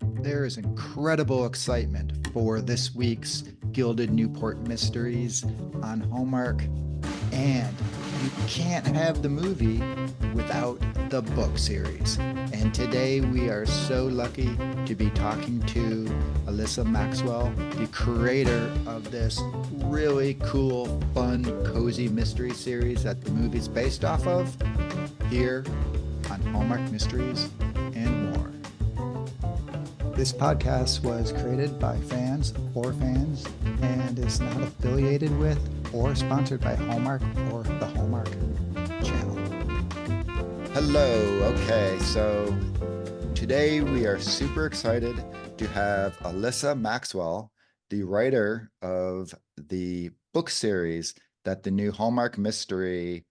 There is incredible excitement for this week's Gilded Newport Mysteries on Hallmark, and you can't have the movie without the book series. And today we are so lucky to be talking to Alyssa Maxwell, the creator of this really cool, fun, cozy mystery series that the movie's based off of, here on Hallmark Mysteries and More. This podcast was created by fans for fans and is not affiliated with or sponsored by Hallmark or the Hallmark channel. Hello. Okay, so today we are super excited to have Alyssa Maxwell, the writer of the book series that the new Hallmark mystery,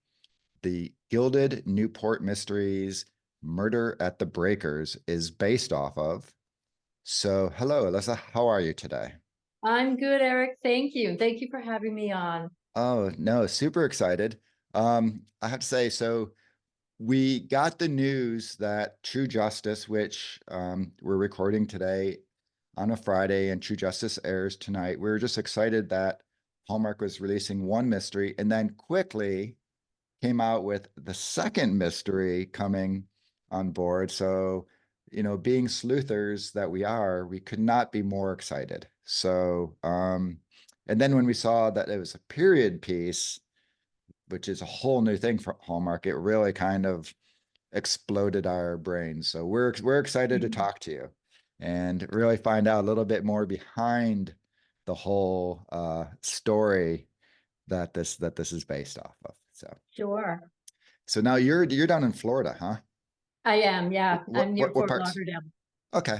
the Gilded Newport Mysteries, Murder at the Breakers, is based off of. So, hello, Alyssa. How are you today? I'm good, Eric. Thank you. Thank you for having me on. Oh, no, super excited. I have to say, so we got the news that True Justice, which we're recording today on a Friday, and True Justice airs tonight. We were just excited that Hallmark was releasing one mystery and then quickly came out with the second mystery coming on board. So, being sleuthers that we are, we could not be more excited. So, and then when we saw that it was a period piece, which is a whole new thing for Hallmark, it really kind of exploded our brains. So we're excited to talk to you and really find out a little bit more behind the whole story that this is based off of. Sure. So now you're down in Florida, huh? I am, yeah. What I'm near what what Fort parts? Lauderdale. Okay.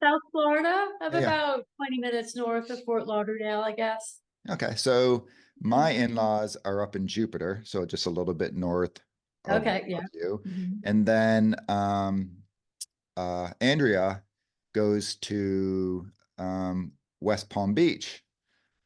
South Florida, of Yeah, yeah. about 20 minutes north of Fort Lauderdale, I guess. Okay. So my in-laws are up in Jupiter, so just a little bit north Okay, of yeah. you. Mhm. And then Andrea goes to West Palm Beach,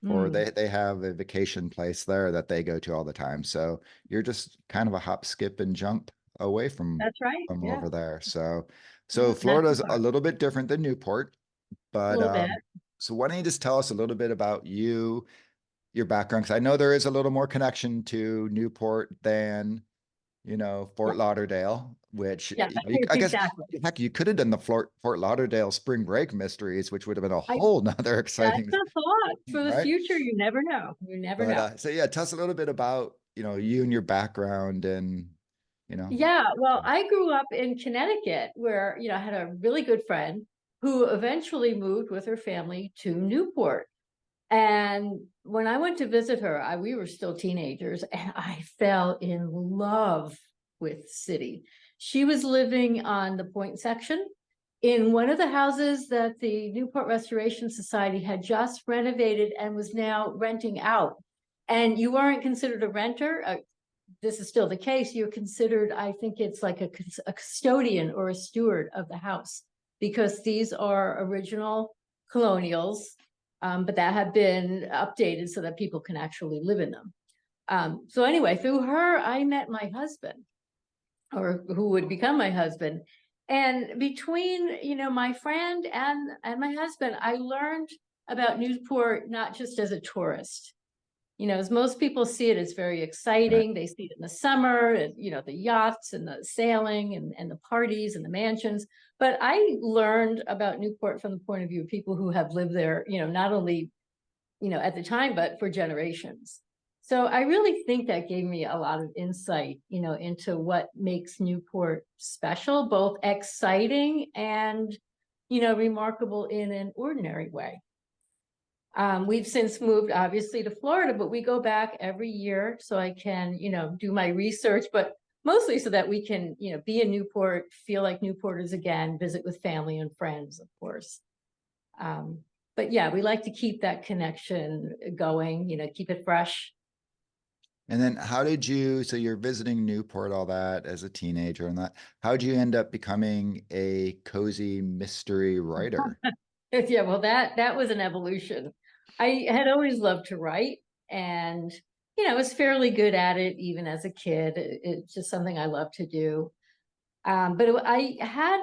or Mm, they have a vacation place there that they go to all the time. So you're just kind of a hop, skip, and jump away that's right. from Yeah. over there. So Yeah. Not too Florida's far. a little bit different than Newport, A but little bit. so why don't you just tell us a little bit about you, your background? Because I know there is a little more connection to Newport than Yeah. Fort Lauderdale, which Yeah. I guess Exactly. heck, you could have done the Fort Lauderdale spring break mysteries, which would have been a I whole nother That's exciting, a thought for the right? future. You never know. You never But know. so yeah, tell us a little bit about you and your background, and you know. Yeah, well, I grew up in Connecticut where, I had a really good friend who eventually moved with her family to Newport. And when I went to visit her, we were still teenagers, and I fell in love with the city. She was living on the Point section in one of the houses that the Newport Restoration Society had just renovated and was now renting out. And you weren't considered a renter. This is still the case. You're considered, I think it's like a custodian or a steward of the house, because these are original colonials, but that have been updated so that people can actually live in them. So anyway, through her, I met my husband, or who would become my husband. And between, my friend and my husband, I learned about Newport not just as a tourist. As most people see it, it's very Right. exciting. They see it in the summer, the yachts and the sailing and the parties and the mansions. But I learned about Newport from the point of view of people who have lived there, not only, at the time, but for generations. So I really think that gave me a lot of insight, into what makes Newport special, both exciting and, remarkable in an ordinary way. We've since moved obviously to Florida, but we go back every year so I can, do my research, but mostly so that we can, be in Newport, feel like Newporters again, visit with family and friends, of course. Um, but yeah, we like to keep that connection going, keep it fresh. And then so you're visiting Newport, all that as a teenager and that, how'd you end up becoming a cozy mystery writer? Yeah, well, that was an evolution. I had always loved to write, and I was fairly good at it even as a kid. It's just something I love to do. I had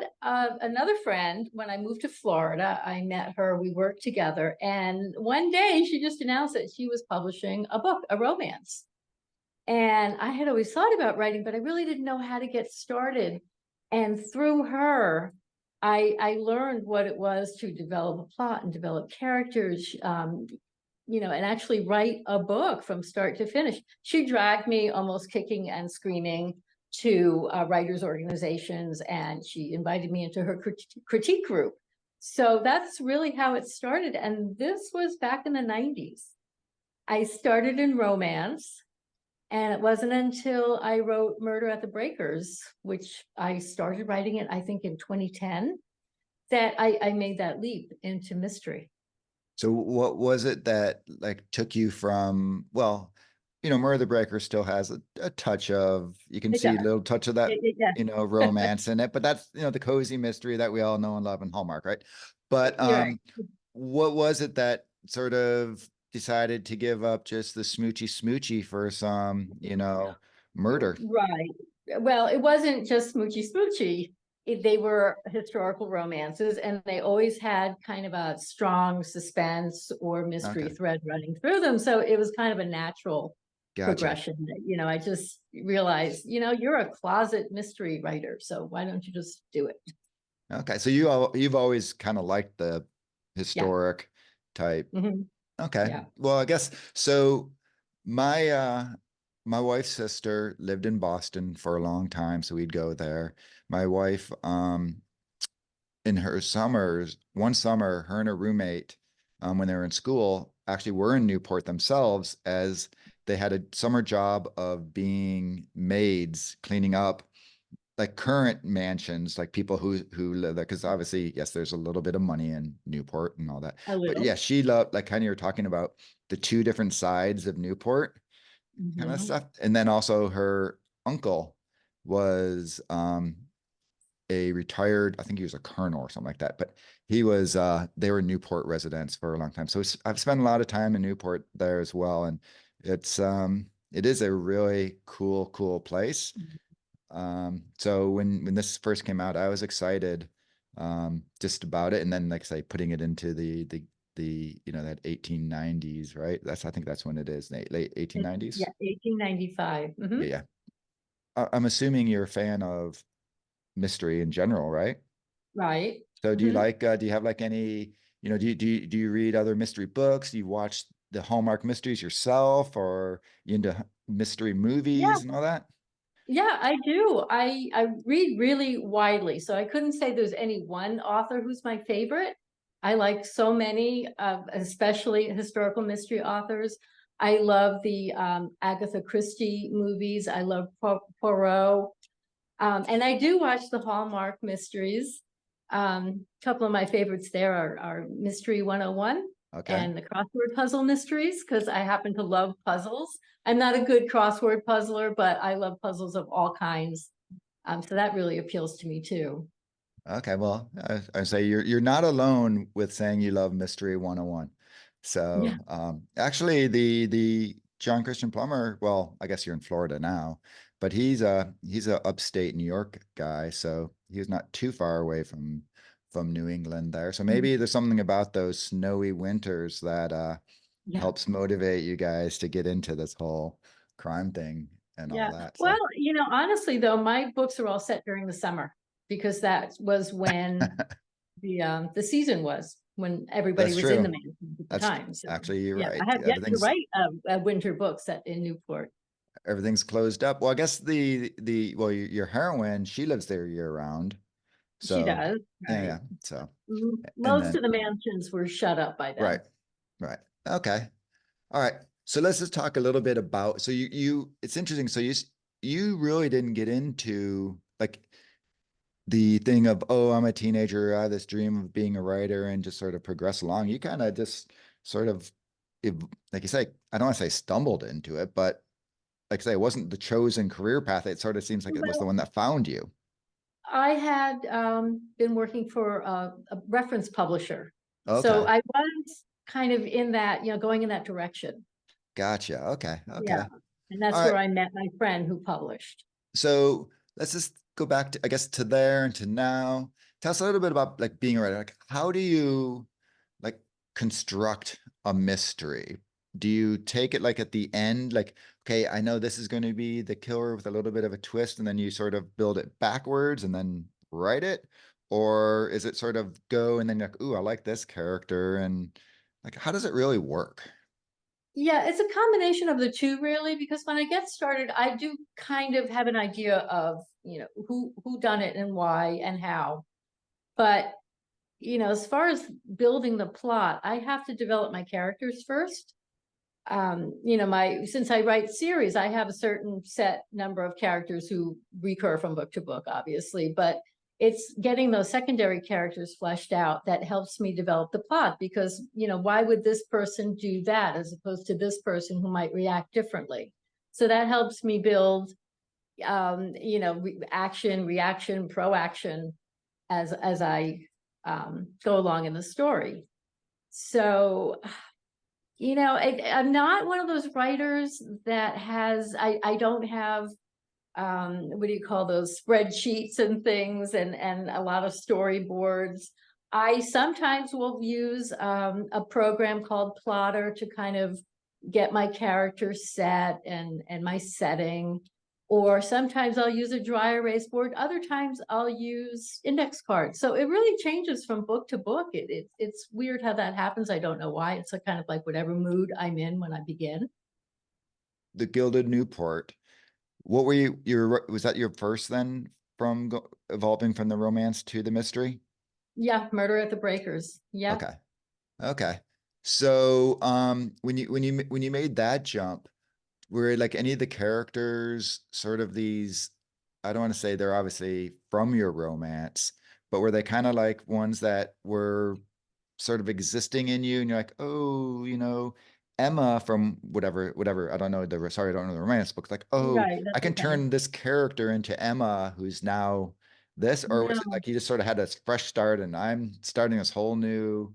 another friend when I moved to Florida. I met her, we worked together, and one day she just announced that she was publishing a book, a romance. And I had always thought about writing, but I really didn't know how to get started. And through her, I learned what it was to develop a plot and develop characters, and actually write a book from start to finish. She dragged me almost kicking and screaming to writers' organizations, and she invited me into her critique group. So that's really how it started. And this was back in the 90s. I started in romance. And it wasn't until I wrote Murder at the Breakers, which I started writing it, I think, in 2010, that I made that leap into mystery. So what was it that like took you from, well, Murder the Breaker still has a touch of, you can It see does. a little touch of that, Yeah, romance in it, but that's, the cozy mystery that we all know and love in Hallmark, right? But you're right. what was it that sort of decided to give up just the smoochy smoochy for some, murder? Right. Well, it wasn't just smoochy smoochy. They were historical romances, and they always had kind of a strong suspense or mystery Okay, thread running through them. So it was kind of a natural gotcha. progression that, I just realized, you're a closet mystery writer, so why don't you just do it? Okay, so you've always kind of liked the Yeah. historic type. Mhm. Okay. Yeah. Well, I guess so. My wife's sister lived in Boston for a long time, so we'd go there. My wife, in her summers, one summer, her and her roommate, when they were in school, actually were in Newport themselves, as they had a summer job of being maids, cleaning up like current mansions, like people who live there, because obviously, yes, there's a little bit of money in Newport and all that. A But yeah, little. she loved, like, kind of, you're talking about the two different sides of Newport kind of Mhm. stuff. And then also her uncle was a retired, I think he was a colonel or something like that, but he was they were Newport residents for a long time. So I've spent a lot of time in Newport there as well. And it is a really cool place. So when this first came out, I was excited just about it, and then like I say, putting it into the that 1890s, right? I think that's when it is, late Yeah, 1890s. 1895. Yeah, yeah. I'm assuming you're a fan of mystery in general, right? Right. So Mhm. do you have like any, do you read other mystery books? Do you watch the Hallmark mysteries yourself, or you into mystery Yeah. movies and all that? Yeah, I do. I read really widely, so I couldn't say there's any one author who's my favorite. I like so many, especially historical mystery authors. I love the Agatha Christie movies. I love Poirot. And I do watch the Hallmark mysteries. A couple of my favorites there are Mystery 101 Okay. and the crossword puzzle mysteries, because I happen to love puzzles. I'm not a good crossword puzzler, but I love puzzles of all kinds. So that really appeals to me too. Okay, well, I say you're not alone with saying you love Mystery 101. Yeah, So, actually, the John Christian Plummer, well, I guess you're in Florida now, but he's a upstate New York guy, so he's not too far away from New England there. So Mhm. maybe there's something about those snowy winters that Yeah, helps motivate you guys to get into this whole crime thing and all yeah. that. Well, So honestly though, my books are all set during the summer because that was when the season was, when everybody that's was in the true. mansion at the That's time. So actually you're yeah, I right. have yet to write a winter book set in Newport. Everything's closed up. Well, I guess your heroine, she lives there year round. She So does, yeah, right? yeah. So and Most then of the mansions were shut up by right, then. right. Okay. All right. So let's just talk a little bit about, so you it's interesting. So you really didn't get into like the thing of, oh, I'm a teenager, I have this dream of being a writer, and just sort of progress along. You kind of just sort of like you say, I don't want to say stumbled into it, but like I say, it wasn't the chosen career path. It sort of seems like it was the Well, one that found you. I had been working for a reference publisher. So Okay. I was kind of in that, going in that direction. Gotcha. Okay. Yeah. Okay. And All that's right. where I met my friend who published. So let's just go back to, I guess, to there and to now. Tell us a little bit about like being a writer. Like, how do you like construct a mystery? Do you take it like at the end, like, okay, I know this is going to be the killer with a little bit of a twist, and then you sort of build it backwards and then write it? Or is it sort of go and then you're like, ooh, I like this character, and like, how does it really work? Yeah, it's a combination of the two really, because when I get started, I do kind of have an idea of, who done it and why and how. But, as far as building the plot, I have to develop my characters first. Since I write series, I have a certain set number of characters who recur from book to book, obviously, but it's getting those secondary characters fleshed out that helps me develop the plot, because, why would this person do that as opposed to this person who might react differently? So that helps me build, action, reaction, proaction as I go along in the story. So I'm not one of those writers that I don't have, what do you call those, spreadsheets and things, and a lot of storyboards. I sometimes will use a program called Plotter to kind of get my character set and my setting. Or sometimes I'll use a dry erase board. Other times I'll use index cards. So it really changes from book to book. It's weird how that happens. I don't know why. It's a kind of like whatever mood I'm in when I begin. The Gilded Newport. What were was that your first then from evolving from the romance to the mystery? Yeah, Murder at the Breakers. Yeah. Okay. Okay. So, when you made that jump, were like any of the characters sort of these, I don't want to say they're obviously from your romance, but were they kind of like ones that were sort of existing in you and you're like, oh, Emma from whatever, I don't know sorry, I don't know the romance book. Like, oh, Right. I That's can okay. turn this character into Emma who's now this, or was it No. like you just sort of had this fresh start and I'm starting this whole new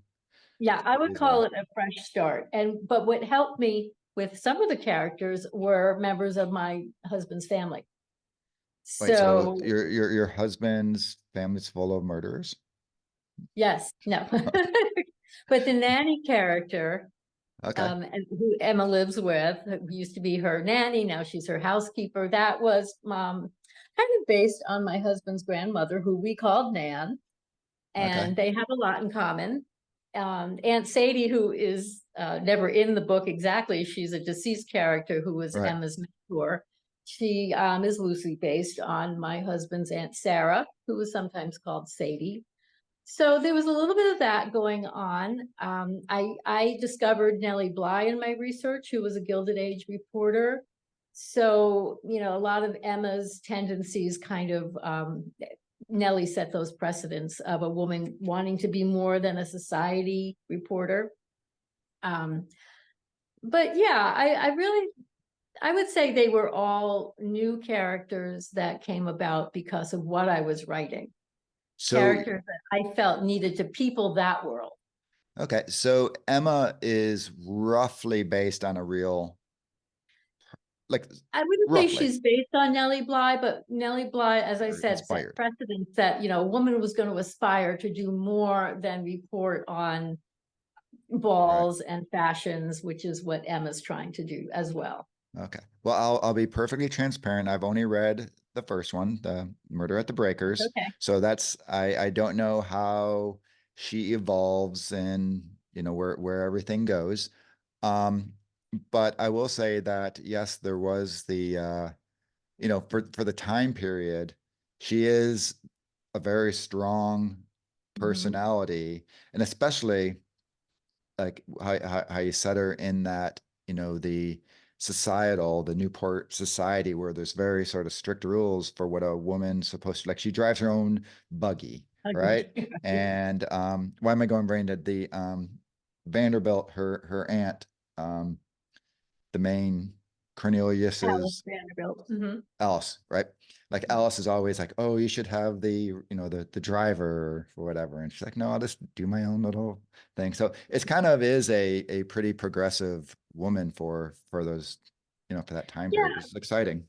Yeah, I would series or call it a fresh start. But what helped me with some of the characters were members of my husband's family. wait, so So your husband's family's full of murderers? yes, no. But the nanny character, Okay. and who Emma lives with, who used to be her nanny, now she's her housekeeper. That was kind of based on my husband's grandmother, who we called Nan, Okay. and they have a lot in common. Aunt Sadie, who is never in the book exactly, she's a deceased character who was Right. Emma's mentor. She is loosely based on my husband's Aunt Sarah, who was sometimes called Sadie. So there was a little bit of that going on. I discovered Nellie Bly in my research, who was a Gilded Age reporter. So, a lot of Emma's tendencies kind of, Nellie set those precedents of a woman wanting to be more than a society reporter. Um, but yeah, I would say they were all new characters that came about because of what I was writing, So, characters that I felt needed to people that world. okay. So Emma is roughly based on a real, like I wouldn't say roughly she's based on Nellie Bly, but Nellie Bly, as I or said, set inspired. precedents that, a woman was going to aspire to do more than report on Right. balls and fashions, which is what Emma's trying to do as well. Okay. Well, I'll be perfectly transparent. I've only read the first one, the Murder at the Breakers. Okay. So that's I don't know how she evolves and where everything goes. Um, but I will say that yes, there was the for the time period, she is a very strong Mhm. personality, and especially like how you set her in that, the Newport society where there's very sort of strict rules for what a woman's supposed to like. She drives her own buggy, right? Okay. And why am I going brain dead? The Vanderbilt, her aunt, um, the main Alice Cornelius's Vanderbilt. Mhm. Alice, right? Like Alice is always like, oh, you should have the driver or whatever. And she's like, no, I'll just do my own little thing. So it's kind of is a pretty progressive woman for those, for that time period, which Yeah, is exciting.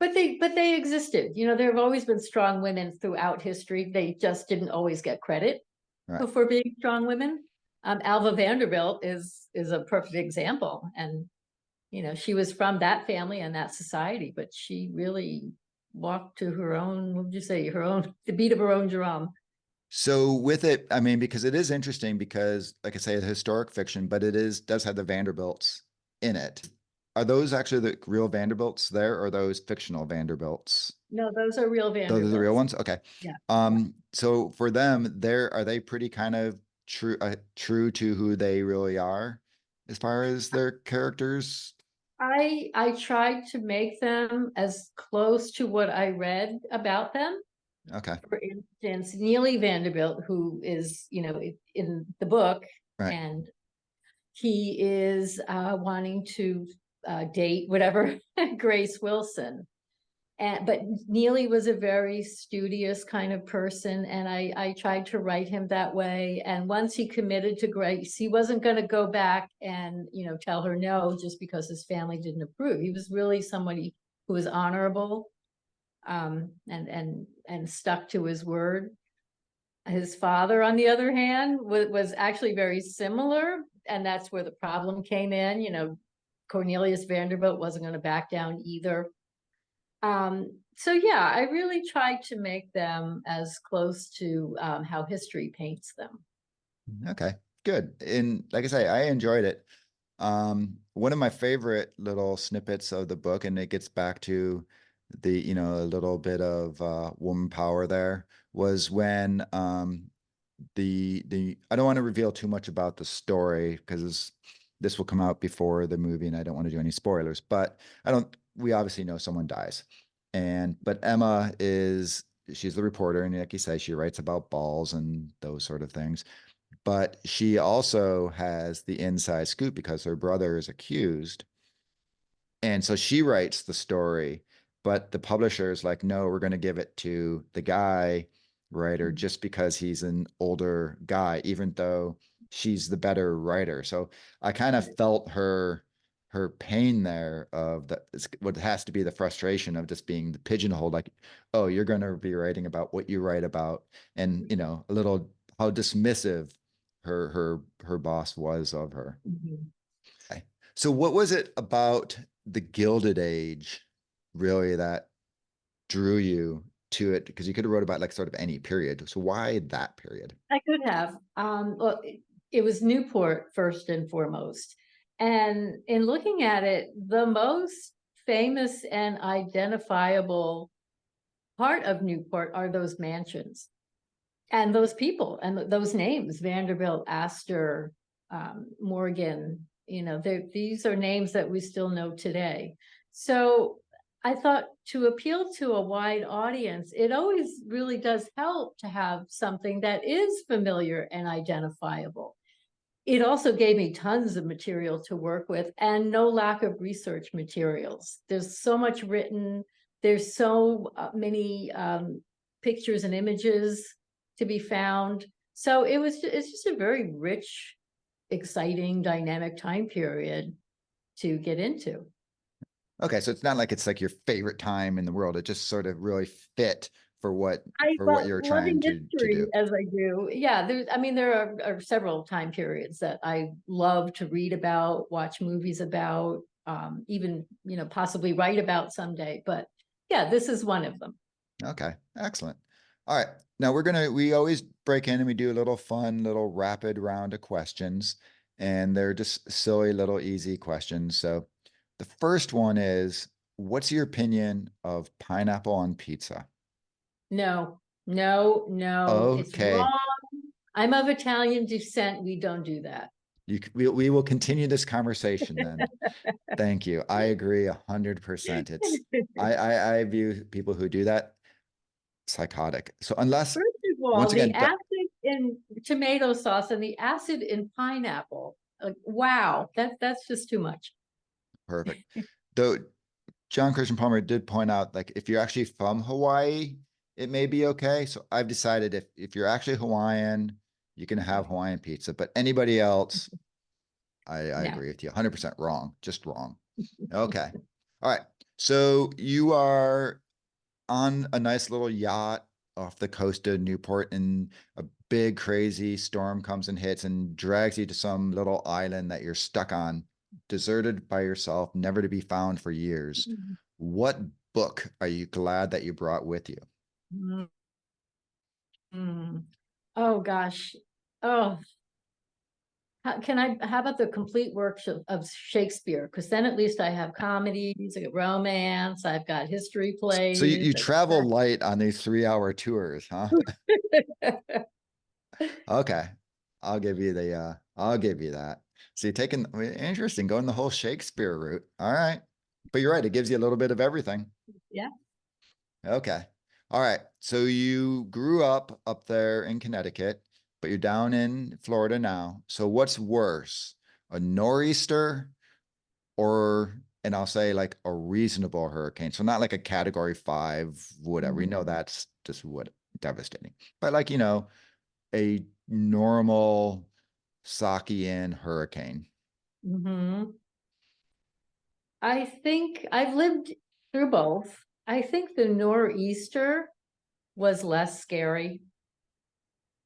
But they existed. There have always been strong women throughout history. They just didn't always get credit Right. for being strong women. Alva Vanderbilt is a perfect example, and she was from that family and that society, but she really walked to her own. What would you say? The beat of her own drum. So with it, I mean, because it is interesting because, like I say, it's historic fiction, but does have the Vanderbilts in it. Are those actually the real Vanderbilts there, or are those fictional Vanderbilts? No, those are real Those are the real Vanderbilts. ones? Okay. Yeah. So for them, are they pretty kind of true to who they really are as far as their characters? I tried to make them as close to what I read about them. Okay. For instance, Neely Vanderbilt, who is, in the book, Right. and he is wanting to date whatever Grace Wilson. But Neely was a very studious kind of person, and I tried to write him that way. And once he committed to Grace, he wasn't going to go back and tell her no just because his family didn't approve. He was really somebody who was honorable, and stuck to his word. His father, on the other hand, was actually very similar, and that's where the problem came in. Cornelius Vanderbilt wasn't going to back down either. So yeah, I really tried to make them as close to how history paints them. Okay. Good. And like I say, I enjoyed it. One of my favorite little snippets of the book, and it gets back to a little bit of woman power there, was when the I don't want to reveal too much about the story because this will come out before the movie, and I don't want to do any spoilers, but we obviously know someone dies. But Emma she's the reporter, and like you say, she writes about balls and those sort of things. But she also has the inside scoop because her brother is accused. And so she writes the story, but the publisher is like, no, we're going to give it to the guy writer just because he's an older guy, even though she's the better writer. So I kind of felt her pain there of what has to be the frustration of just being the pigeonholed, like, oh, you're going to be writing about what you write about, and a little how dismissive her boss was of her. Mhm. Okay. So what was it about the Gilded Age really that drew you to it? Because you could have wrote about like sort of any period. So why that period? I could have. Well, it was Newport first and foremost. And in looking at it, the most famous and identifiable part of Newport are those mansions and those people and those names: Vanderbilt, Astor, Morgan. These are names that we still know today. So I thought, to appeal to a wide audience, it always really does help to have something that is familiar and identifiable. It also gave me tons of material to work with and no lack of research materials. There's so much written. There's so many pictures and images to be found. So it's just a very rich, exciting, dynamic time period to get into. Okay, so it's not like it's like your favorite time in the world. It just sort of really fit for what Well, you're trying loving to history do. as I do, yeah, there are several time periods that I love to read about, watch movies about, even, possibly write about someday. But yeah, this is one of them. Okay, excellent. All right. Now we always break in and we do a little fun, little rapid round of questions, and they're just silly little easy questions. So the first one is, what's your opinion of pineapple on pizza? No, no, no, it's Okay. wrong. I'm of Italian descent. We don't do that. We will continue this conversation then. Thank you. I agree 100%. I view people who do that psychotic. So unless, First of all, once the again, acid in tomato sauce and the acid in pineapple, like, wow, that's just too much. perfect. Though John Christian Palmer did point out, like, if you're actually from Hawaii, it may be okay. So I've decided if you're actually Hawaiian, you can have Hawaiian pizza, but anybody else, I No. agree with you. 100% wrong, just wrong. Okay. All right. So you are on a nice little yacht off the coast of Newport, and a big crazy storm comes and hits and drags you to some little island that you're stuck on, deserted by yourself, never to be found for years. Mhm. What book are you glad that you brought with you? Mhm. Oh gosh. Oh, how about the complete works of Shakespeare? Because then at least I have comedies, I got romance, I've got history So you, plays. you travel light on these 3 hour tours, huh? Okay. I'll give you that. So you're taking, I mean, interesting, going the whole Shakespeare route. All right. But you're right, it gives you a little bit of everything. Yeah. Okay. All right. So you grew up there in Connecticut, but you're down in Florida now. So what's worse, a nor'easter or, and I'll say like a reasonable hurricane? So not like a category 5, whatever. We know that's just what devastating. But like, a normal Sakian hurricane. Mm-hmm. I think I've lived through both. I think the nor'easter was less scary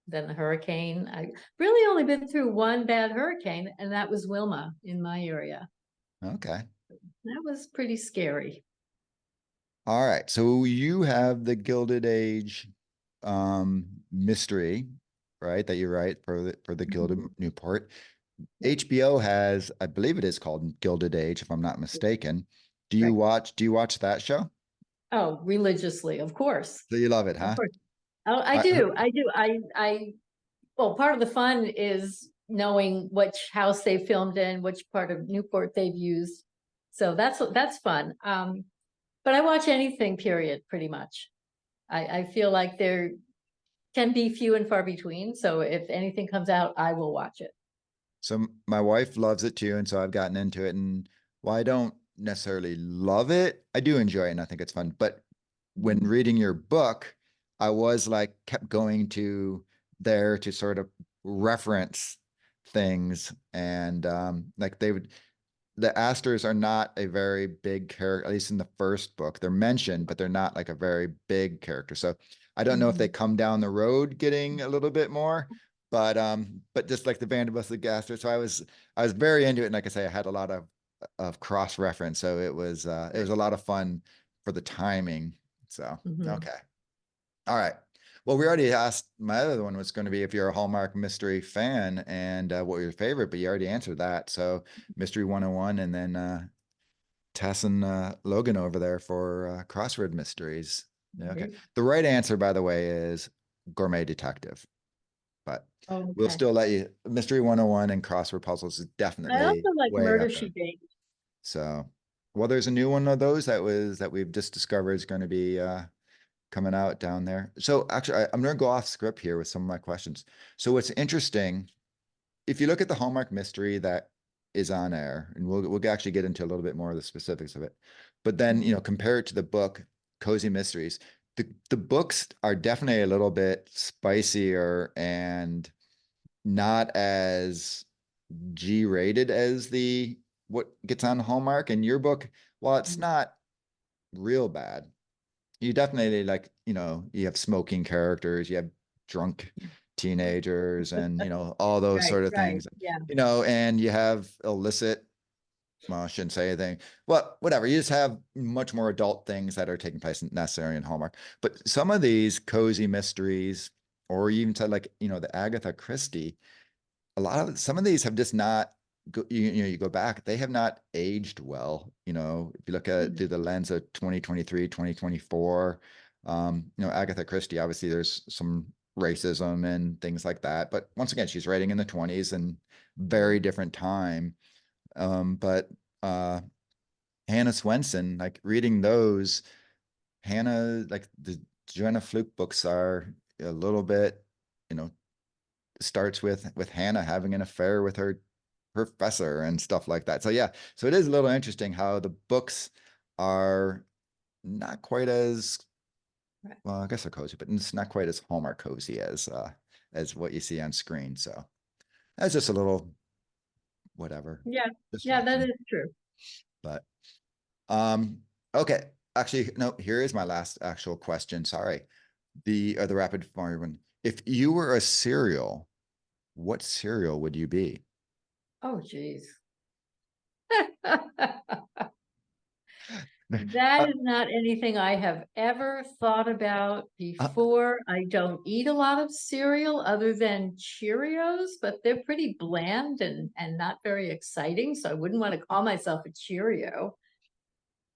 than the hurricane. I really only been through one bad hurricane, and that was Wilma in my area. Okay. That was pretty scary. All right. So you have the Gilded Age mystery, right? That you write for the Gilded Mhm. Newport. HBO has, I believe it is called Gilded Age, if I'm not mistaken. Do you Right. watch that show? Oh, religiously, of course. So you love it, Of huh? course. Oh, I All right, do. I do. Well, part of the fun is knowing which house they filmed in, which part of Newport they've used. So that's fun. But I watch anything, period, pretty much. I feel like there can be few and far between. So if anything comes out, I will watch it. so my wife loves it too, and so I've gotten into it. And while I don't necessarily love it, I do enjoy it, and I think it's fun. But when reading your book, I was like kept going to there to sort of reference things, and like they would the Astors are not a very big character, at least in the first book. They're mentioned, but they're not like a very big character. So I don't know if they Mhm. come down the road getting a little bit more, but just like the Vanderbilt the Astors. So I was very into it. And like I say, I had a lot of cross reference. So it was Right. a lot of fun for the timing. So Mhm. okay. All right. Well, we already asked, my other one was going to be if you're a Hallmark mystery fan and what your favorite, but you already answered that. So Mystery 101 and then Tess and Logan over there for crossword mysteries. Yeah, okay. Right. The right answer, by the way, is Gourmet Detective, but Oh, we'll okay. still let you. Mystery 101 and crossword puzzles is I definitely also like way Murder up She there. Baked. So, well, there's a new one of those that we've just discovered is going to be coming out down there. So actually, I'm going to go off script here with some of my questions. So what's interesting, if you look at the Hallmark mystery that is on air, and we'll actually get into a little bit more of the specifics of it, but then compare it to the book Cozy Mysteries. The books are definitely a little bit spicier and not as G-rated as the what gets on Hallmark. And your book, while it's not real bad, you definitely like, you have smoking characters, you have drunk teenagers and, all those Right, sort of right. things, Yeah. and you have illicit, well, I shouldn't say anything. Well, whatever. You just have much more adult things that are taking place necessarily in Hallmark. But some of these cozy mysteries, or even said like, the Agatha Christie, some of these have just not you go back, they have not aged well. If you look at it through the lens of 2023, 2024, Agatha Christie, obviously there's some racism and things like that, but once again, she's writing in the 20s and very different time. But Hannah Swenson, like reading those, Hannah, like the Joanna Fluke books are a little bit, you know starts with Hannah having an affair with her professor and stuff like that. So yeah, so it is a little interesting how the books are not quite as, Right. well, I guess they're cozy, but it's not quite as Hallmark cozy as what you see on screen. So that's just a little whatever, Yeah. just Yeah, that fun. is true. But Okay. Actually, no, here is my last actual question. Sorry. The rapid fire one. If you were a cereal, what cereal would you be? Oh, geez. That Uh, is not anything I have ever thought about uh, before. I don't eat a lot of cereal other than Cheerios, but they're pretty bland and not very exciting, so I wouldn't want to call myself a Cheerio.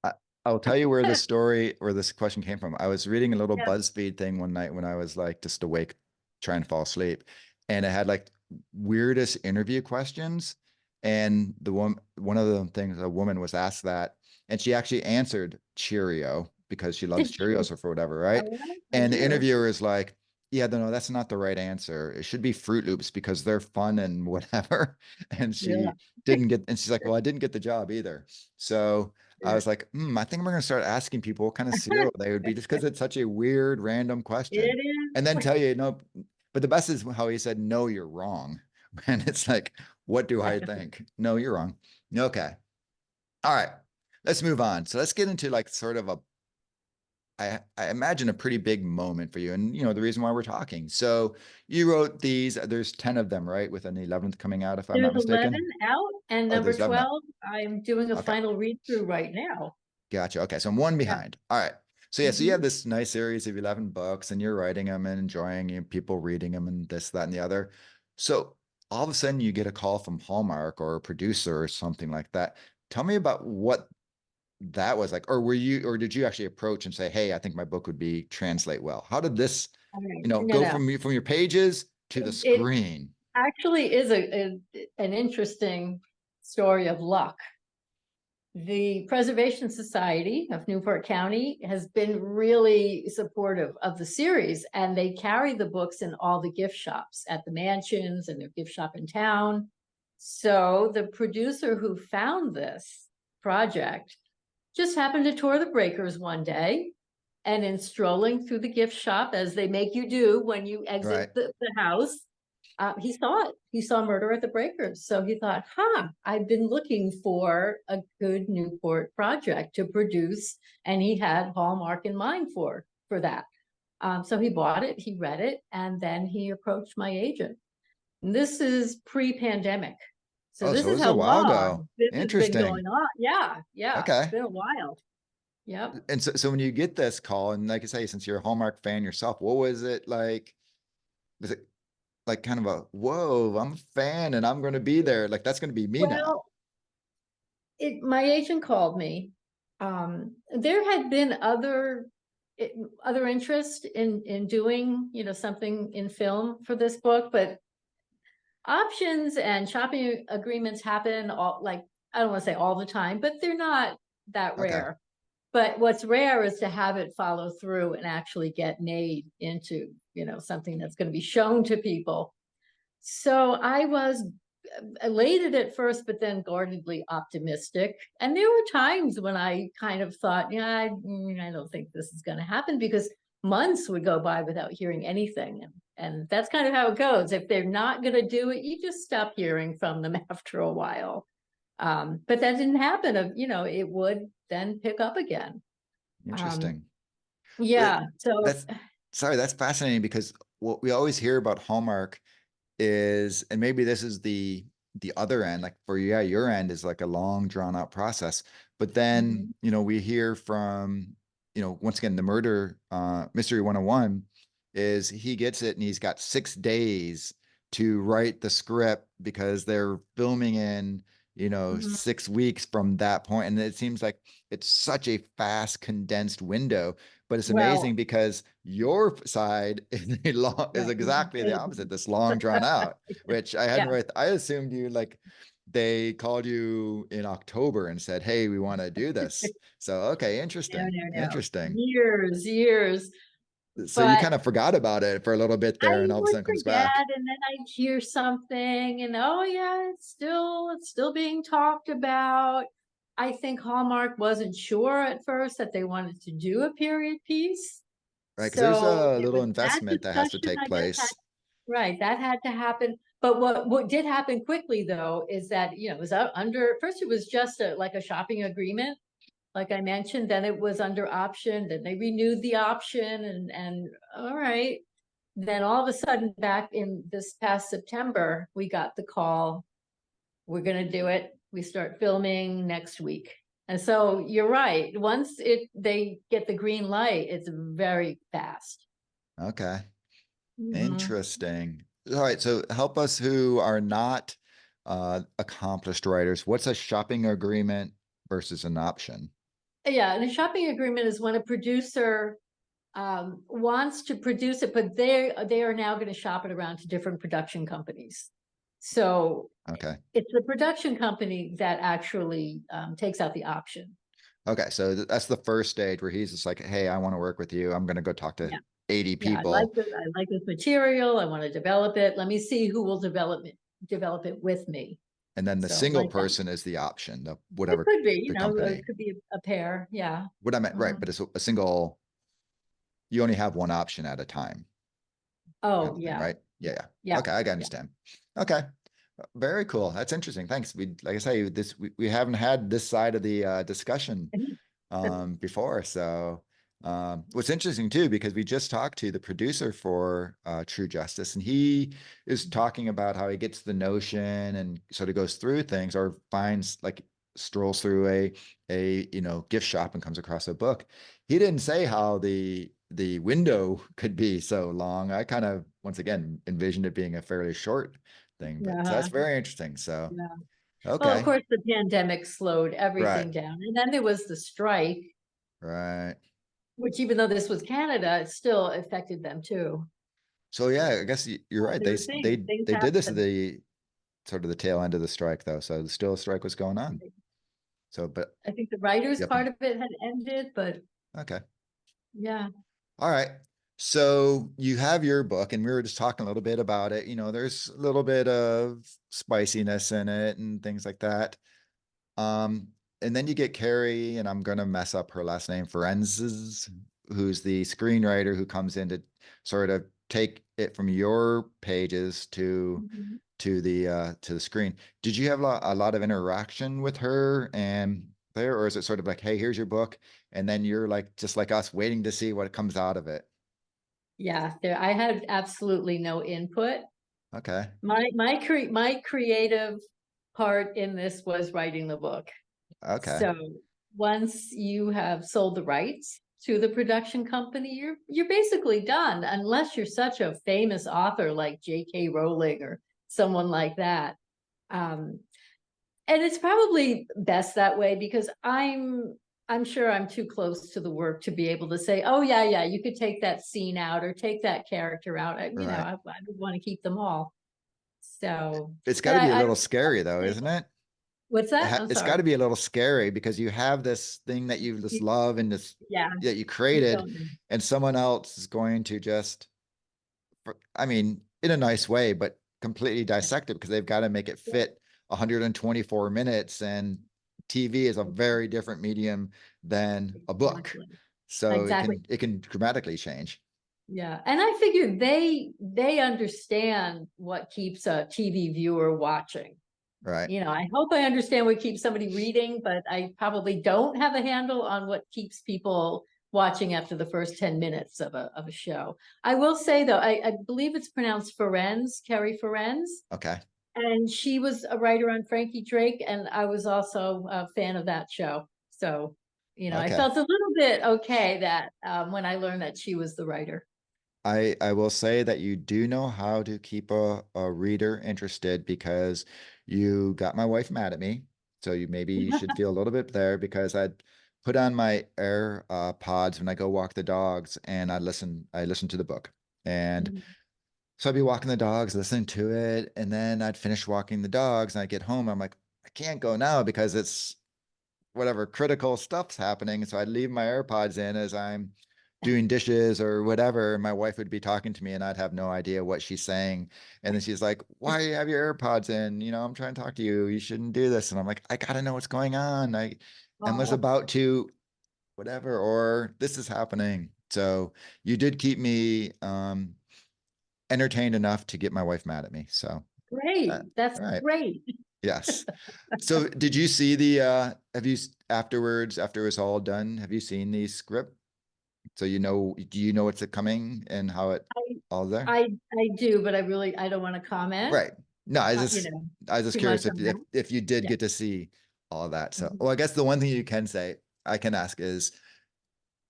I, I'll tell you where this story, where this question came from. I was reading a little Yeah. BuzzFeed thing one night when I was like just awake, trying to fall asleep, and it had like weirdest interview questions. And one of the things a woman was asked that, and she actually answered Cheerio because she loves Did Cheerios you? or for whatever, Oh, right? well, I And the do. interviewer is like, "Yeah, no, that's not the right answer. It should be Fruit Loops because they're fun and whatever." And Yeah. she didn't get, and she's like, "Well, I didn't get the job either." So I Yeah. was like, I think we're going to start asking people what kind of cereal they would be just because it's such a weird, random question. It And then is. tell you, no, but the best is how he said, no, you're wrong. And it's like, what do I think? No, you're wrong. Okay. All right. Let's move on. So let's get into like sort of I imagine a pretty big moment for you. And, the reason why we're talking. So you wrote these, there's 10 of them, right? With an 11th coming out, if I'm not There's 11 mistaken. out, and Oh, number there's 11 out. 12, I'm doing a Okay. final read through right now. Gotcha. Okay. So I'm one Yeah. behind. All right. So yeah, so you have Mhm. this nice series of 11 books and you're writing them and enjoying people reading them and this, that, and the other. So all of a sudden you get a call from Hallmark or a producer or something like that. Tell me about what that was like. Or did you actually approach and say, hey, I think my book would be translate well? How did this, All right. No, go no. from your pages to the It screen? actually is an interesting story of luck. The Preservation Society of Newport County has been really supportive of the series, and they carry the books in all the gift shops at the mansions and their gift shop in town. So the producer who found this project just happened to tour the breakers one day, and in strolling through the gift shop, as they make you do when you Right. exit the house, he saw it. He saw Murder at the Breakers. So he thought, I've been looking for a good Newport project to produce. And he had Hallmark in mind for that. So he bought it, he read it, and then he approached my agent. And this is pre-pandemic. So Oh, this so it is was a how while ago. long this has been Interesting. going on. Yeah, yeah. It's Okay. been a while. Yep. And so when you get this call, and like I say, since you're a Hallmark fan yourself, what was it like? Was it like kind of a whoa, I'm a fan and I'm going to be there? Like that's going to be me now, Well, my agent called me. There had been other interest in doing, something in film for this book, but options and shopping agreements happen all, like, I don't want to say all the time, but they're not that okay. rare. But what's rare is to have it follow through and actually get made into, something that's going to be shown to people. So I was elated at first, but then guardedly optimistic. And there were times when I kind of thought, yeah, I don't think this is going to happen, because months would go by without hearing anything. And that's kind of how it goes. If they're not going to do it, you just stop hearing from them after a while. But that didn't happen. It would then pick up again. Um, Interesting. Uh, yeah. So That's sorry, that's fascinating because what we always hear about Hallmark is, and maybe this is the other end, like for yeah, your end is like a long drawn out process. But then, mhm, we hear from, once again, the murder mystery 101 is he gets it and he's got 6 days to write the script because they're filming in, mhm, 6 weeks from that point. And it seems like it's such a fast, condensed window. But it's amazing well, because your side is right. exactly the opposite, this long drawn out, which I hadn't Yeah. really, I assumed you like they called you in October and said, hey, we want to do this. So, okay, No, interesting. no, no. Interesting. Years. So you But kind of forgot about it for a little bit I there and all of a would sudden comes forget, back. and then I'd hear something, and oh yeah, it's still being talked about. I think Hallmark wasn't sure at first that they wanted to do a period piece. Right. Because there's So a there little was that investment that has to discussion, take I guess, place. right, that had to happen. But what did happen quickly though is that, it was under first it was just like a shopping agreement, like I mentioned, then it was under option, then they renewed the option and all right. Then all of a sudden, back in this past September, we got the call, we're gonna do it. We start filming next week. And so you're right. Once they get the green light, it's very fast. Okay. Mhm. Interesting. All right. So help us who are not accomplished writers. What's a shopping agreement versus an option? Yeah, and a shopping agreement is when a producer wants to produce it, but they are now going to shop it around to different production companies. So Okay. it's the production company that actually takes out the option. Okay. So that's the first stage where he's just like, hey, I want to work with you. I'm going to go talk to Yeah, 80 yeah, people. I like this material. I want to develop it. Let me see who will develop it with me. And then the So single like that. person is the option, the It whatever could be, the it company. could be a pair. Yeah. What I meant, right? Mhm. But it's a single, you only have one option at a time, kind Oh, of thing, yeah. right? Yeah, yeah. Yeah. Okay, I Yeah. understand. Okay. Very cool. That's interesting. Thanks. We, like I say, we haven't had this side of the discussion before. So what's interesting too, because we just talked to the producer for True Justice, and he is talking about how he gets the notion and sort of goes through things or finds like strolls through a gift shop and comes across a book. He didn't say how the window could be so long. I kind of once again envisioned it being a fairly short thing, but so that's Yeah. very interesting. So Yeah. Well, of okay, course, the pandemic slowed right, everything down. And then there was the strike, right. which even though this was Canada, it still affected them too. So yeah, I guess you're right. There They were things they did this at happened. the sort of the tail end of the strike though. So still a strike was going on. So but I think the writers yep. part of it had ended, but Okay. yeah. All right. So you have your book and we were just talking a little bit about it. There's a little bit of spiciness in it and things like that. Um, and then you get Carrie, and I'm gonna mess up her last name, Forenses, who's the screenwriter who comes in to sort of take it from your pages Mhm. to the screen. Did you have a lot of interaction with her and there, or is it sort of like, hey, here's your book, and then you're like just like us waiting to see what comes out of it? Yeah, I had absolutely no input. Okay. My creative part in this was writing the book. Okay. So once you have sold the rights to the production company, you're basically done, unless you're such a famous author like J.K. Rowling or someone like that. Um, and it's probably best that way because I'm sure I'm too close to the work to be able to say, oh yeah, yeah, you could take that scene out or take that character out. Right. I would want to keep them all. So, It's got but to be a I little scary though, isn't it? what's that? I'm It's got sorry. to be a little scary because you have this thing that you just love and this Yeah, that you you created, don't know. and someone else is going to just, I mean, in a nice way, but completely dissect it because they've got to make it Yeah, fit 124 minutes, and TV is a very different medium than a book, exactly. so Exactly. it can dramatically change. Yeah. And I figure they understand what keeps a TV viewer watching. Right. I hope I understand what keeps somebody reading, but I probably don't have a handle on what keeps people watching after the first 10 minutes of a show. I will say though, I believe it's pronounced Ferenz, Carrie Ferenz, Okay. and she was a writer on Frankie Drake, and I was also a fan of that show. So, I Okay. felt a little bit okay that when I learned that she was the writer. I will say that you do know how to keep a reader interested because you got my wife mad at me. So maybe you should feel a little bit there because I'd put on my air pods when I go walk the dogs and I listen to the book. And Mhm. so I'd be walking the dogs, listening to it, and then I'd finish walking the dogs and I'd get home. I'm like, I can't go now because it's whatever critical stuff's happening. So I'd leave my AirPods in as I'm doing dishes or whatever. My wife would be talking to me and I'd have no idea what she's saying. And then she's like, why do you have your AirPods in? I'm trying to talk to you. You shouldn't do this. And I'm like, I gotta know what's going on. Emma's Oh, about to whatever, or this is happening. So you did keep me entertained enough to get my wife mad at me. So great. That's all right. great. Yes. So did you see the have you afterwards, after it was all done, have you seen the script? So do you know what's coming and how it I all there? I do, but I don't want to comment, Right. No, you know, I was just too much curious if on that. if you did Yeah. get to see all of that. So, Mhm. well, I guess the one thing you can say, I can ask is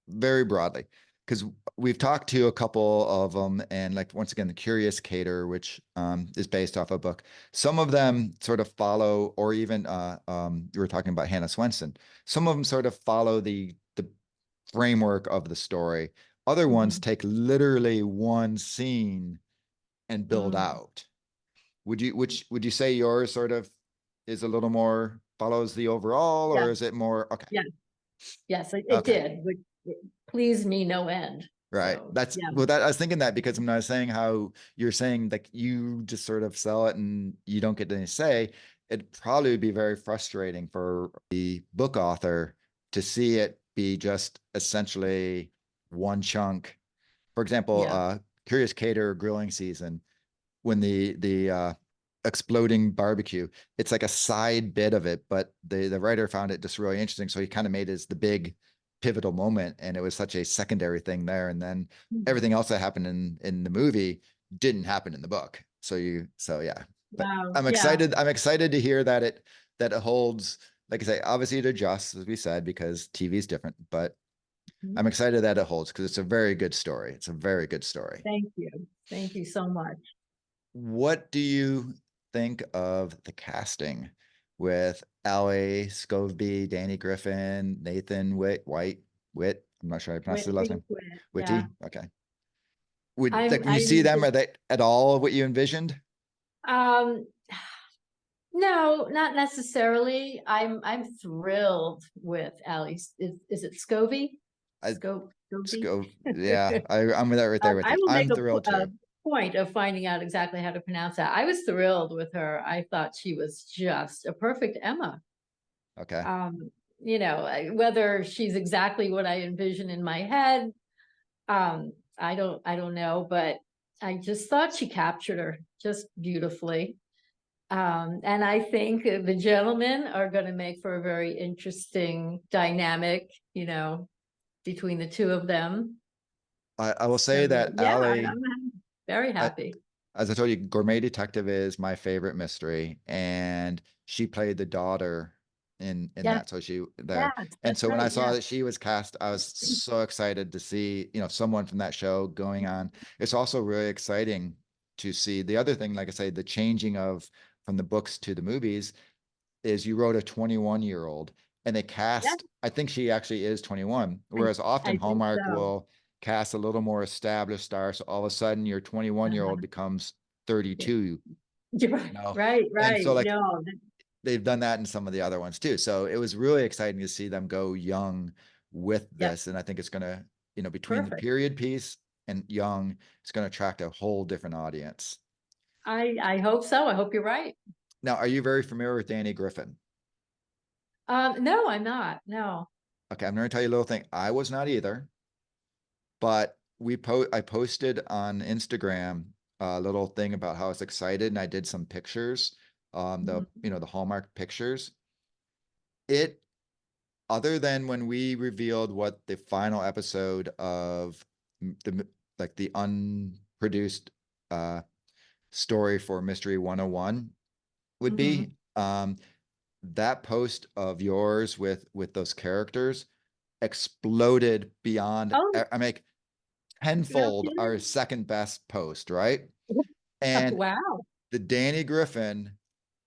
very broadly, because we've talked to a couple of them, and like once again, the Curious Cater, which is based off a book. Some of them sort of follow, or even you were talking about Hannah Swenson. Some of them sort of follow the framework of the story. Other ones Mhm. take literally one scene and build Mm. out. Would you say yours sort of is a little more follows the overall, Yeah, or is it more okay? yeah, yes, it Okay. did, which it pleased me no end. Right. So, That's yeah. well, that I was thinking that because when I was saying how you're saying like you just sort of sell it and you don't get any say, it'd probably be very frustrating for the book author to see it be just essentially one chunk. For example, Yeah. Curious Cater grilling season, when the exploding barbecue, it's like a side bit of it, but the writer found it just really interesting, so he kind of made it as the big pivotal moment, and it was such a secondary thing there, and then Mhm. everything else that happened in the movie didn't happen in the book. So yeah, but Wow. Yeah. I'm excited to hear that it holds. Like I say, obviously it adjusts, as we said, because TV is different, but Mhm. I'm excited that it holds because it's a very good story. It's a very good story. Thank you. Thank you so much. What do you think of the casting with Allie Scoveby, Danny Griffin, Nathan Witt? I'm not sure how to pronounce his last Whitney name. quit. Yeah. Witty. Okay. Would you see I'm them? just, Are they at all what you envisioned? um, no, not necessarily. I'm thrilled with Alice. Is it Scovey? I Scovey? Sco Yeah, I'm right there with I you. will make I'm thrilled a too. point of finding out exactly how to pronounce that. I was thrilled with her. I thought she was just a perfect Emma. Okay. Um, whether she's exactly what I envision in my head, I don't know, but I just thought she captured her just beautifully. And I think the gentlemen are going to make for a very interesting dynamic, between the two of them. I will So say that yeah, Allie, I'm very I, happy. as I told you, Gourmet Detective is my favorite mystery, and she played the daughter in Yeah, that. So she there, yes, and that's so when I right. saw Yeah. that she was cast, I was so excited to see someone from that show going on. It's also really exciting to see the other thing, like I say, the changing of from the books to the movies is you wrote a 21-year-old and they Yeah, cast, I think she actually is 21, I, whereas often I think Hallmark so. will cast a little more established star. So all of a sudden your 21-year-old Uh-huh. becomes Yeah. 32, You're you right, know? right, And right. so like No, they've done that in some of the other ones too. So it was really exciting to see them go young with yep, this. And I think it's going to, between the perfect. period piece and young, it's going to attract a whole different audience. I hope so. I hope you're right. Now, are you very familiar with Danny Griffin? No, I'm not. No. Okay, I'm going to tell you a little thing. I was not either. But I posted on Instagram a little thing about how I was excited and I did some pictures, the Mhm. the Hallmark pictures. It Other than when we revealed what the final episode of the like the unproduced uh story for Mystery 101 would be, Mhm. that post of yours with those characters exploded beyond Oh, I make no tenfold our kidding. second best post, right? And Wow. the Danny Griffin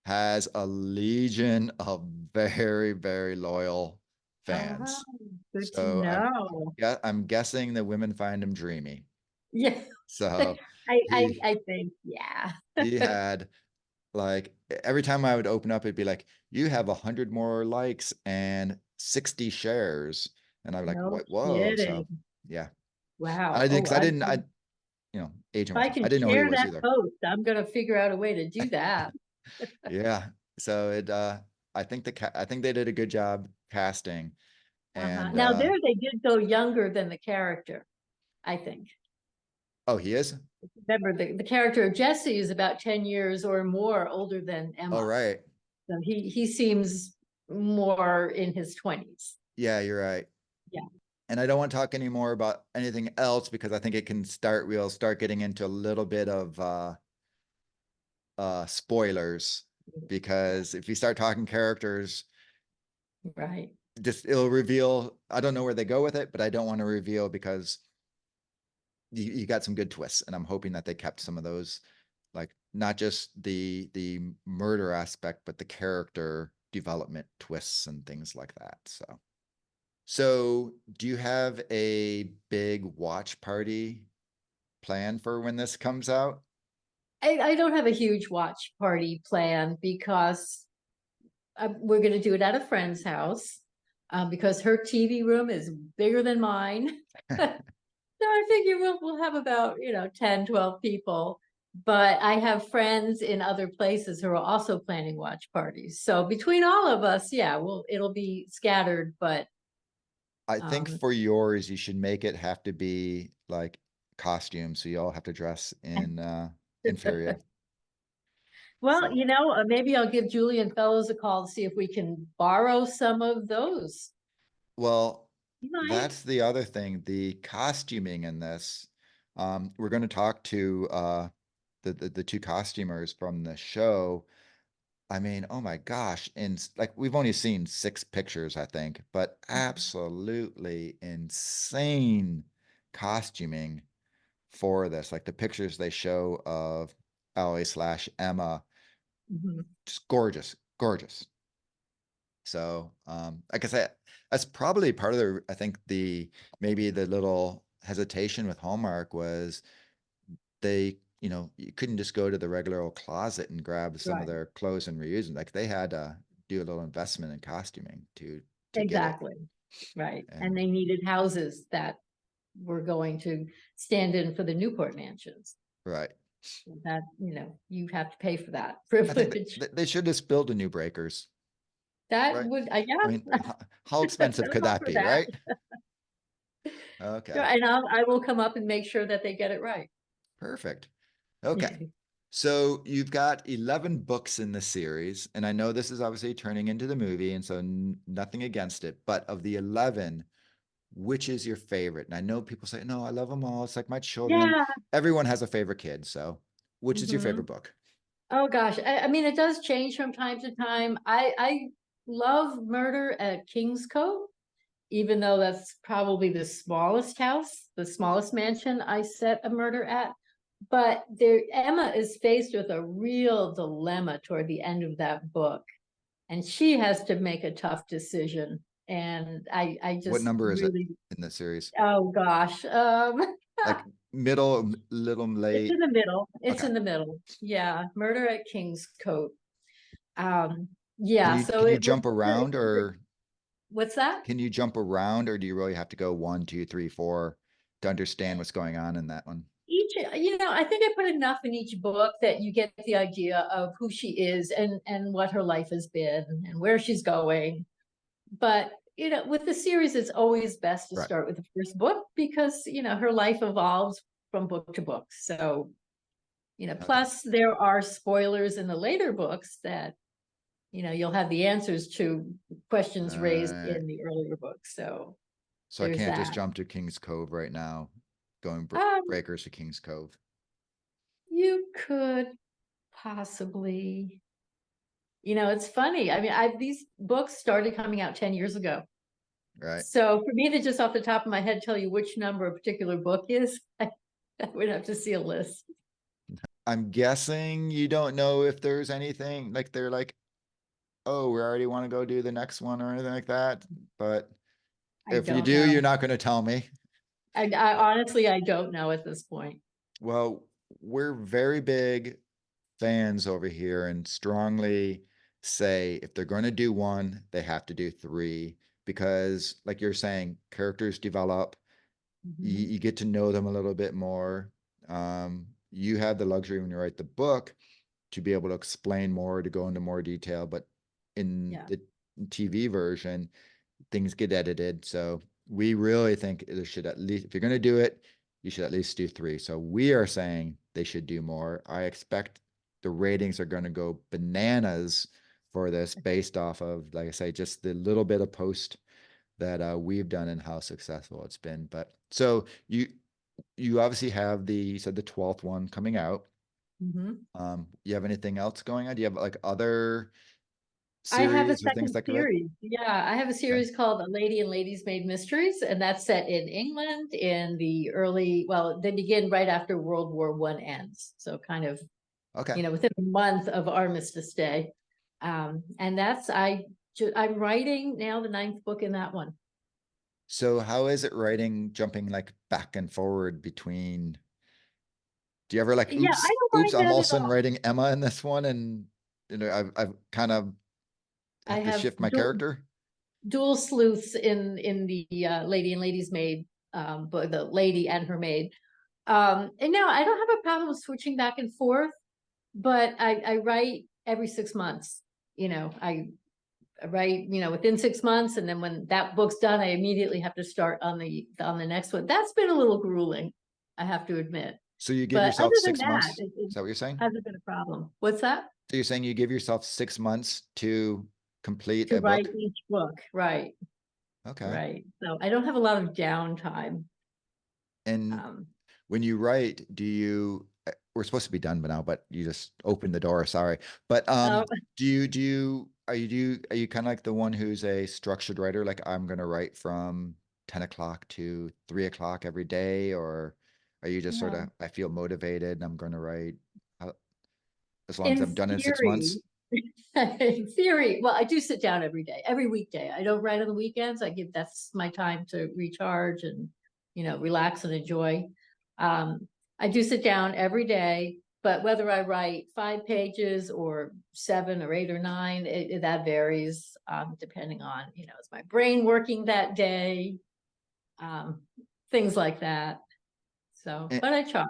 has a legion of very, very loyal Oh, fans. good to So know. I'm guessing the women find him dreamy. Yeah, So he I think, yeah. he had like every time I would open up, it'd be like, you have 100 more likes and 60 shares. And I'm like, No what? Whoa. So kidding. yeah. Wow. I didn't, Oh, because I didn't, aging if I myself. can I didn't know who he share was that either. post, I'm gonna figure out a way to do that. Yeah. So I think they did a good job casting. Uh-huh. And Now there they did go younger than the character, I think. oh, he is? Remember, the character of Jesse is about 10 years or more older than Oh, Emma. right. So he seems more in his 20s. Yeah, you're right. Yeah. And I don't want to talk anymore about anything else because I think we'll start getting into a little bit of spoilers, because if you start talking characters, Right. just it'll reveal. I don't know where they go with it, but I don't want to reveal because you got some good twists, and I'm hoping that they kept some of those, like not just the murder aspect, but the character development twists and things like that. So do you have a big watch party plan for when this comes out? I don't have a huge watch party plan because we're going to do it at a friend's house because her TV room is bigger than mine. So I figure we'll have about, 10, 12 people. But I have friends in other places who are also planning watch parties. So between all of us, yeah, it'll be scattered, but I think um for yours, you should make it have to be like costumes, so you all have to dress in inferior. well, So, maybe I'll give Julian Fellows a call to see if we can borrow some of those. well, You might. that's the other thing, the costuming in this. We're going to talk to the two costumers from the show. I mean, oh my gosh, and like we've only seen 6 pictures, I think, but absolutely insane costuming for this. Like the pictures they show of Ellie slash Emma, Mhm. just gorgeous, gorgeous. So, like I said, that's probably part of the, I think maybe the little hesitation with Hallmark was you couldn't just go to the regular old closet and grab some of Right. their clothes and reuse them. Like they had to do a little investment in costuming to get it. Exactly. Right. And And they needed houses that were going to stand in for the Newport mansions. right. That, you have to pay for that I think privilege. they should just build a new breakers, That right? would, I mean, yeah, how expensive I'm could up that for be, that. right? Sure, Okay, and I will come up and make sure that they get it right. perfect. Okay. So you've got 11 books in the series, and I know this is obviously turning into the movie, and so nothing against it. But of the 11, which is your favorite? And I know people say, no, I love them all. It's like my children. Yeah. Everyone has a favorite kid. So which is your Hmm. favorite book? Oh gosh. I mean, it does change from time to time. I love Murder at King's Cove, even though that's probably the smallest house, the smallest mansion I set a murder at. But Emma is faced with a real dilemma toward the end of that book, and she has to make a tough decision. And I What just number is it really, in the series? oh gosh, Like middle, little, it's in late? the middle. It's Okay. in the middle. Yeah, Murder at King's Cote. Um, Can yeah, you so can you it was. jump around, or What's that? can you jump around, or do you really have to go 1, 2, 3, 4 to understand what's going on in that one? I think I put enough in each book that you get the idea of who she is and what her life has been and where she's going. But with the series, it's always best to Right. start with the first book because her life evolves from book to book. So, Okay. plus there are spoilers in the later books that you'll have the answers to questions raised Uh, in the earlier books. So so I there's can't just that. jump to King's Cove right now, going Um, breakers to King's Cove, you could possibly. It's funny. I mean, these books started coming out 10 years ago. right? So for me to just off the top of my head tell you which number a particular book is, I would have to see a list. I'm guessing you don't know if there's anything like they're like, oh, we already want to go do the next one or anything like that. But I if you don't do, know. you're not going to tell me. I honestly, I don't know at this point. Well, we're very big fans over here and strongly say if they're going to do one, they have to do three because, like you're saying, characters develop, Mhm. you get to know them a little bit more. You have the luxury when you write the book to be able to explain more, to go into more detail. But in Yeah. the TV version, things get edited. So we really think there should at least, if you're going to do it, you should at least do three. So we are saying they should do more. I expect the ratings are going to go bananas for this based off of, like I say, just the little bit of post that we've done and how successful it's been. But so you obviously have you said the 12th one coming out. Mhm. You have anything else going on? Do you have like other I have a series or things second that could write? series. Yeah, I have a Okay. series called A Lady and Ladies Made Mysteries, and that's set in England in the early, well, they begin right after World War One ends. So kind of, Okay. within a month of Armistice Day. And I'm writing now the ninth book in that one. So how is it writing, jumping like back and forward between, do you ever like, Yeah, I don't oops, mind I'm that all of at a sudden all. writing Emma in this one and I've kind of I have to have shift my character? dual sleuths in the Lady and Ladies Maid, but the lady and her maid. And no, I don't have a problem switching back and forth, but I write every 6 months. I write, within 6 months, and then when that book's done, I immediately have to start on the next one. That's been a little grueling, I have to admit. So you give But yourself other than 6 months? that, it Is that what you're saying? hasn't been a problem. What's that? So you're saying you give yourself 6 months to complete To a write book? each book, right? Okay. Right. So I don't have a lot of downtime. And Um, when you write, we're supposed to be done by now, but you just opened the door, sorry. But oh, are you kind of like the one who's a structured writer? Like I'm gonna write from 10 o'clock to 3 o'clock every day, or are you just sort no. of, I feel motivated and I'm gonna write uh, as long as In I'm done in 6 months? theory, in theory, well, I do sit down every day, every weekday. I don't write on the weekends. That's my time to recharge and, relax and enjoy. I do sit down every day, but whether I write 5 pages or 7 or 8 or 9, that varies, depending on, is my brain working that day? Um, things like that. So, And, but I try.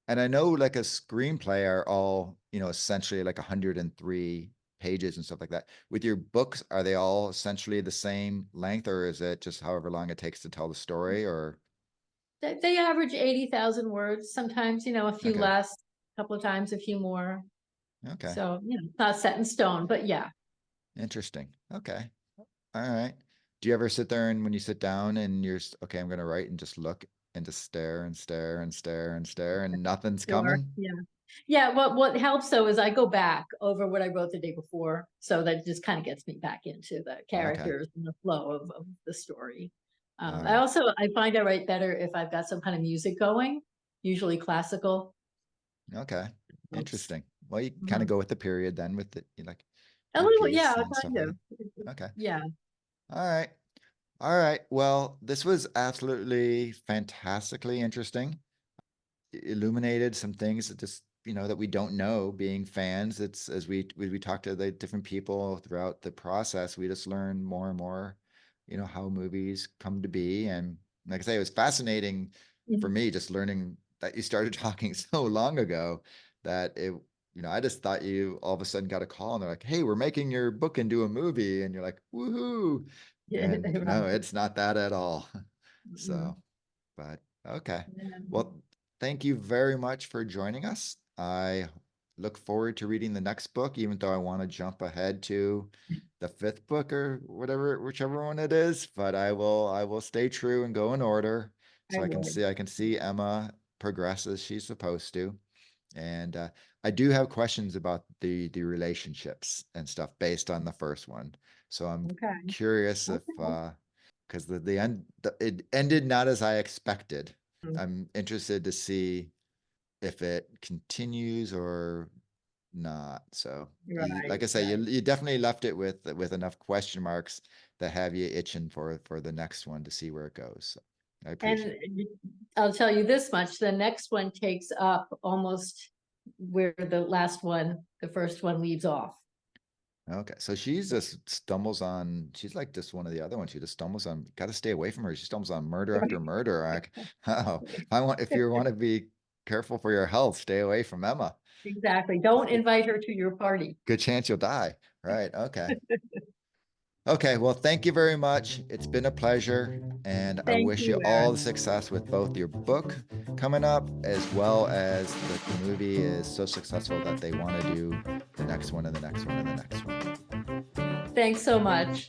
and I know like a screenplay are all, essentially like 103 pages and stuff like that. With your books, are they all essentially the same length, or is it just however long it takes to tell the story, or? They average 80,000 words, sometimes, a few Okay. less, a couple of times, a few more. Okay. So, it's not set in stone, but yeah, Interesting. Okay. All right. Do you ever sit there and when you sit down and okay, I'm gonna write and just look and just stare and stare and stare and stare and nothing's sure. coming? Yeah. Yeah. What helps though is I go back over what I wrote the day before. So that just kind of gets me back into the Okay. characters and the flow of the story. All right. I find I write better if I've got some kind of music going, usually classical. Okay. Helps. Interesting. Well, you kind of Mhm. go with the period then with the like A your little, piece yeah, and stuff kind like of. that. Okay. Yeah. All right. All right. Well, this was absolutely fantastically interesting. Illuminated some things that just that we don't know being fans. It's as we talk to the different people throughout the process, we just learn more and more how movies come to be. And like I say, it was fascinating for Mhm. me just learning that you started talking so long ago that I just thought you all of a sudden got a call and they're like, hey, we're making your book into a movie, and you're like, woohoo. Yeah. And no, Right. it's not that at all. Mhm. So but okay. Yeah. Well, thank you very much for joining us. I look forward to reading the next book, even though I want to jump ahead to the fifth book or whatever, whichever one it is. But I will stay true and go in order I so would. I can see Emma progress as she's supposed to. And I do have questions about the relationships and stuff based on the first one. So I'm Okay. curious if Okay. because it ended not as I expected. Mm. I'm interested to see if it continues or not. So you, Right, like I say, you right. you definitely left it with enough question marks that have you itching for the next one to see where it goes. So I And appreciate it. I'll tell you this much, the next one takes up almost where the first one leaves off. Okay, so she's just stumbles on. She's like just one of the other ones. She just stumbles on. Got to stay away from her. She stumbles on murder after murder. Like, oh, if you want to be careful for your health, stay away from Emma. Exactly. Don't Good, invite her to your party. good chance you'll die. Right. Okay. Okay. Well, thank you very much. It's been a pleasure, and I Thank wish you you, all the Aaron. success with both your book coming up, as well as that the movie is so successful that they want to do the next one and the next one and the next one. Thanks so much.